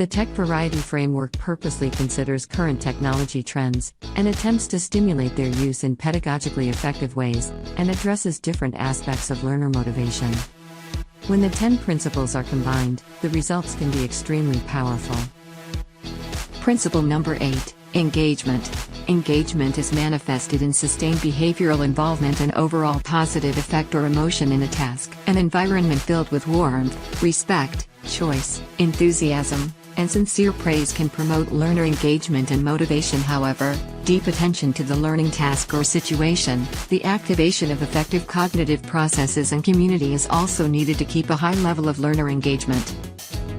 The Tech Variety Framework purposely considers current technology trends and attempts to stimulate their use in pedagogically effective ways and addresses different aspects of learner motivation. When the 10 principles are combined, the results can be extremely powerful. Principle number 8, engagement. Engagement is manifested in sustained behavioral involvement and overall positive effect or emotion in a task. An environment filled with warmth, respect, choice, enthusiasm, and sincere praise can promote learner engagement and motivation. However, deep attention to the learning task or situation, the activation of effective cognitive processes and community is also needed to keep a high level of learner engagement.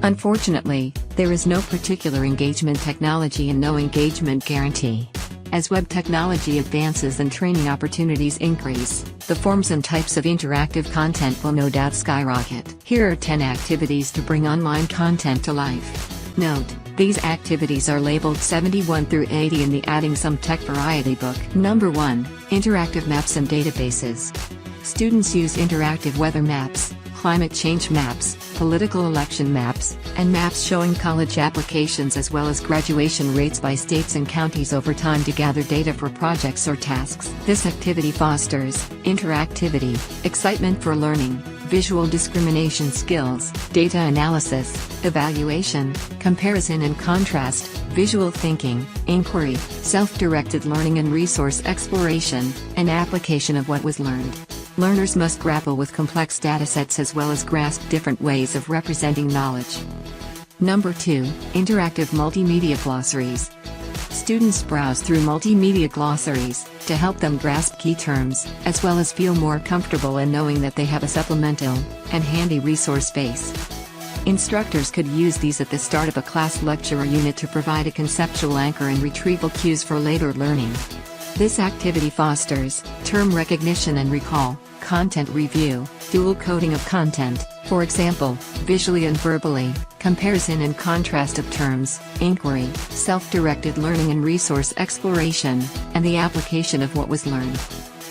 Unfortunately, there is no particular engagement technology and no engagement guarantee. As web technology advances and training opportunities increase, the forms and types of interactive content will no doubt skyrocket. Here are 10 activities to bring online content to life. Note, these activities are labeled 71 through 80 in the Adding Some Tech Variety book. Number 1, interactive maps and databases. Students use interactive weather maps, climate change maps, political election maps, and maps showing college applications as well as graduation rates by states and counties over time to gather data for projects or tasks. This activity fosters interactivity, excitement for learning, visual discrimination skills, data analysis, evaluation, comparison and contrast, visual thinking, inquiry, self-directed learning and resource exploration, and application of what was learned. Learners must grapple with complex datasets as well as grasp different ways of representing knowledge. Number 2, interactive multimedia glossaries. Students browse through multimedia glossaries to help them grasp key terms, as well as feel more comfortable in knowing that they have a supplemental and handy resource base. Instructors could use these at the start of a class lecture or unit to provide a conceptual anchor and retrieval cues for later learning. This activity fosters term recognition and recall, content review, dual coding of content, for example, visually and verbally, comparison and contrast of terms, inquiry, self-directed learning and resource exploration, and the application of what was learned.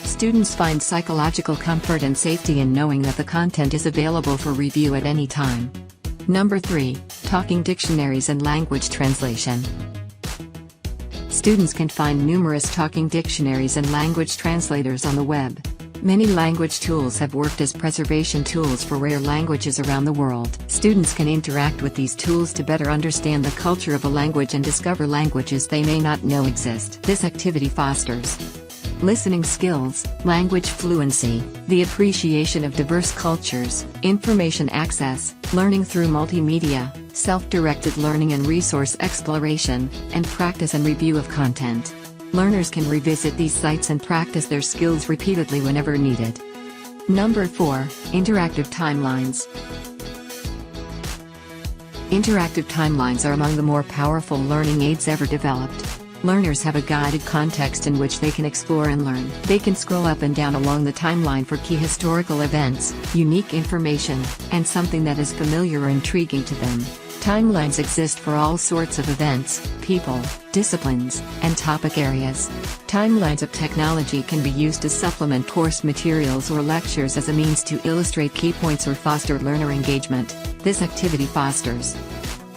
Students find psychological comfort and safety in knowing that the content is available for review at any time. Number 3, talking dictionaries and language translation. Students can find numerous talking dictionaries and language translators on the web. Many language tools have worked as preservation tools for rare languages around the world. Students can interact with these tools to better understand the culture of a language and discover languages they may not know exist. This activity fosters listening skills, language fluency, the appreciation of diverse cultures, information access, learning through multimedia, self-directed learning and resource exploration, and practice and review of content. Learners can revisit these sites and practice their skills repeatedly whenever needed. Number 4, interactive timelines. Interactive timelines are among the more powerful learning aids ever developed. Learners have a guided context in which they can explore and learn. They can scroll up and down along the timeline for key historical events, unique information, and something that is familiar or intriguing to them. Timelines exist for all sorts of events, people, disciplines, and topic areas. Timelines of technology can be used to supplement course materials or lectures as a means to illustrate key points or foster learner engagement. This activity fosters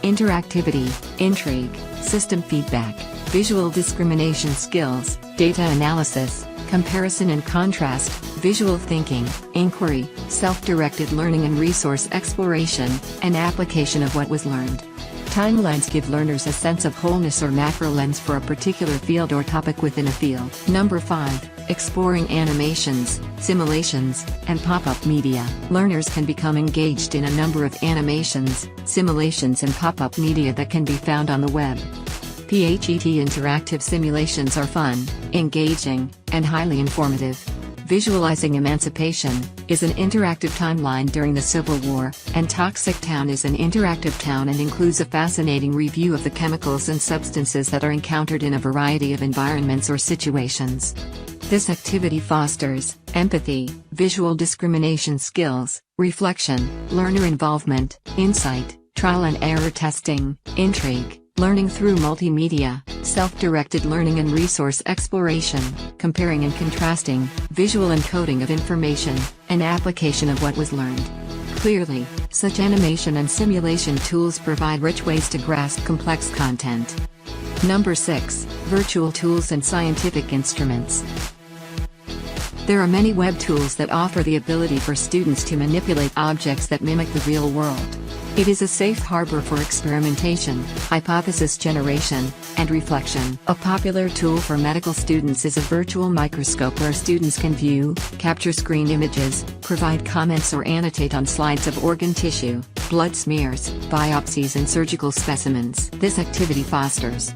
interactivity, intrigue, system feedback, visual discrimination skills, data analysis, comparison and contrast, visual thinking, inquiry, self-directed learning and resource exploration, and application of what was learned. Timelines give learners a sense of wholeness or macro lens for a particular field or topic within a field. Number 5, exploring animations, simulations, and pop-up media. Learners can become engaged in a number of animations, simulations and pop-up media that can be found on the web. PHET interactive simulations are fun, engaging, and highly informative. Visualizing Emancipation is an interactive timeline during the Civil War, and Toxic Town is an interactive town and includes a fascinating review of the chemicals and substances that are encountered in a variety of environments or situations. This activity fosters empathy, visual discrimination skills, reflection, learner involvement, insight, trial and error testing, intrigue, learning through multimedia, self-directed learning and resource exploration, comparing and contrasting, visual encoding of information, and application of what was learned. clearly. Such animation and simulation tools provide rich ways to grasp complex content. Number 6. Virtual tools and scientific instruments. There are many web tools that offer the ability for students to manipulate objects that mimic the real world. It is a safe harbor for experimentation, hypothesis generation, and reflection. A popular tool for medical students is a virtual microscope where students can view, capture screen images, provide comments or annotate on slides of organ tissue, blood smears, biopsies and surgical specimens. This activity fosters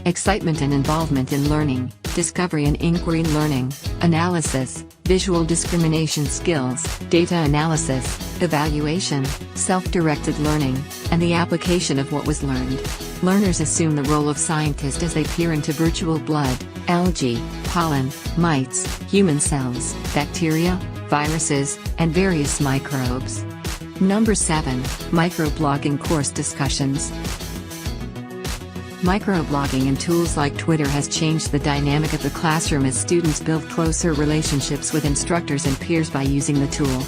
excitement and involvement in learning, discovery and inquiry learning, analysis, visual discrimination skills, data analysis, evaluation, self-directed learning, and the application of what was learned. Learners assume the role of scientist as they peer into virtual blood, algae, pollen, mites, human cells, bacteria, viruses, and various microbes. Number 7. Microblogging course discussions. Microblogging and tools like Twitter has changed the dynamic of the classroom as students build closer relationships with instructors and peers by using the tool.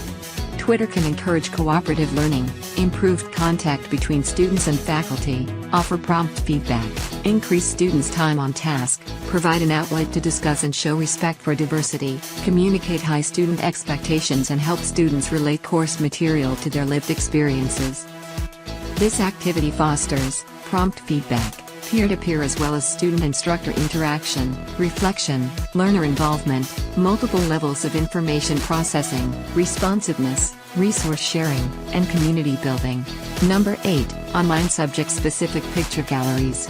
Twitter can encourage cooperative learning, improved contact between students and faculty, offer prompt feedback, increase students' time on task, provide an outlet to discuss and show respect for diversity, communicate high student expectations and help students relate course material to their lived experiences. This activity fosters prompt feedback, peer-to-peer as well as student-instructor interaction, reflection, learner involvement, multiple levels of information processing, responsiveness, resource sharing, and community building. Number 8. Online subject-specific picture galleries.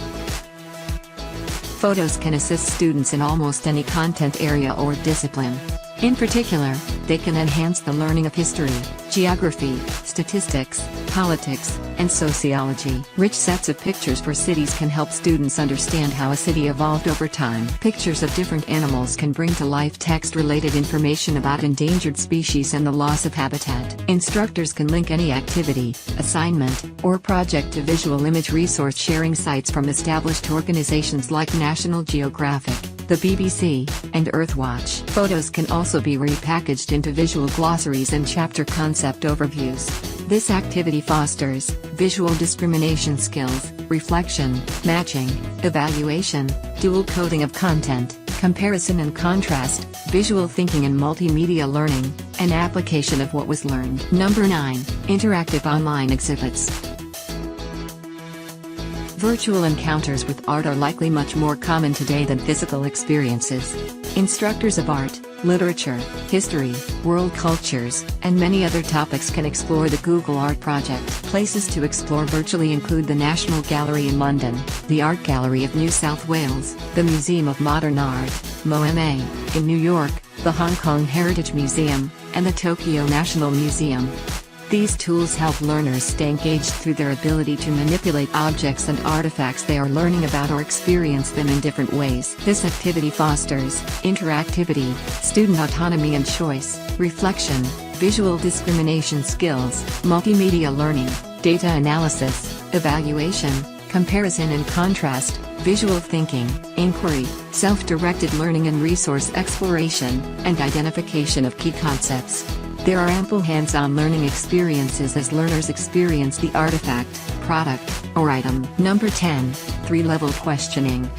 Photos can assist students in almost any content area or discipline. In particular, they can enhance the learning of history, geography, statistics, politics, and sociology. Rich sets of pictures for cities can help students understand how a city evolved over time. Pictures of different animals can bring to life text-related information about endangered species and the loss of habitat. Instructors can link any activity, assignment, or project to visual image resource sharing sites from established organizations like National Geographic, the BBC, and Earthwatch. Photos can also be repackaged into visual glossaries and chapter concept overviews. This activity fosters visual discrimination skills, reflection, matching, evaluation, dual coding of content, comparison and contrast, visual thinking and multimedia learning, and application of what was learned. Number 9. Interactive online exhibits. Virtual encounters with art are likely much more common today than physical experiences. Instructors of art, literature, history, world cultures, and many other topics can explore the Google Art Project. Places to explore virtually include the National Gallery in London, the Art Gallery of New South Wales, the Museum of Modern Art, MoMA, in New York, the Hong Kong Heritage Museum, and the Tokyo National Museum. These tools help learners stay engaged through their ability to manipulate objects and artifacts they are learning about or experience them in different ways. This activity fosters interactivity, student autonomy and choice, reflection, visual discrimination skills, multimedia learning, data analysis, evaluation, comparison and contrast, visual thinking, inquiry, self-directed learning and resource exploration, and identification of key concepts. There are ample hands-on learning experiences as learners experience the artifact, product, or item. Number 10. 3-level questioning.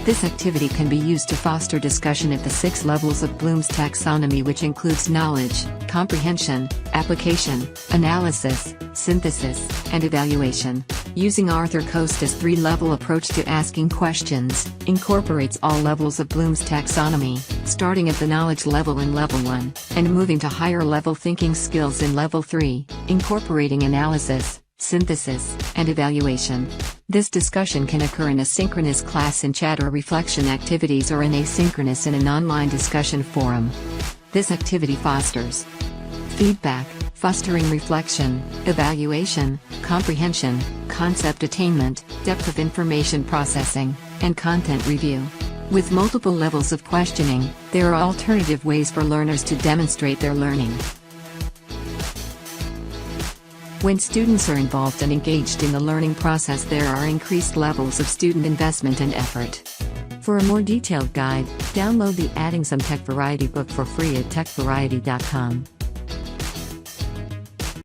This activity can be used to foster discussion of the 6 levels of Bloom's taxonomy, which includes knowledge, comprehension, application, analysis, synthesis, and evaluation. Using Arthur Kosta's 3-level approach to asking questions, incorporates all levels of Bloom's taxonomy, starting at the knowledge level in level 1, and moving to higher level thinking skills in level 3, incorporating analysis, synthesis, and evaluation. This discussion can occur in a synchronous class in chat or reflection activities or in asynchronous in an online discussion forum. This activity fosters feedback, fostering reflection, evaluation, comprehension, concept attainment, depth of information processing, and content review. With multiple levels of questioning, there are alternative ways for learners to demonstrate their learning. When students are involved and engaged in the learning process, there are increased levels of student investment and effort. For a more detailed guide, download the Adding Some Tech Variety book for free at techvariety.com.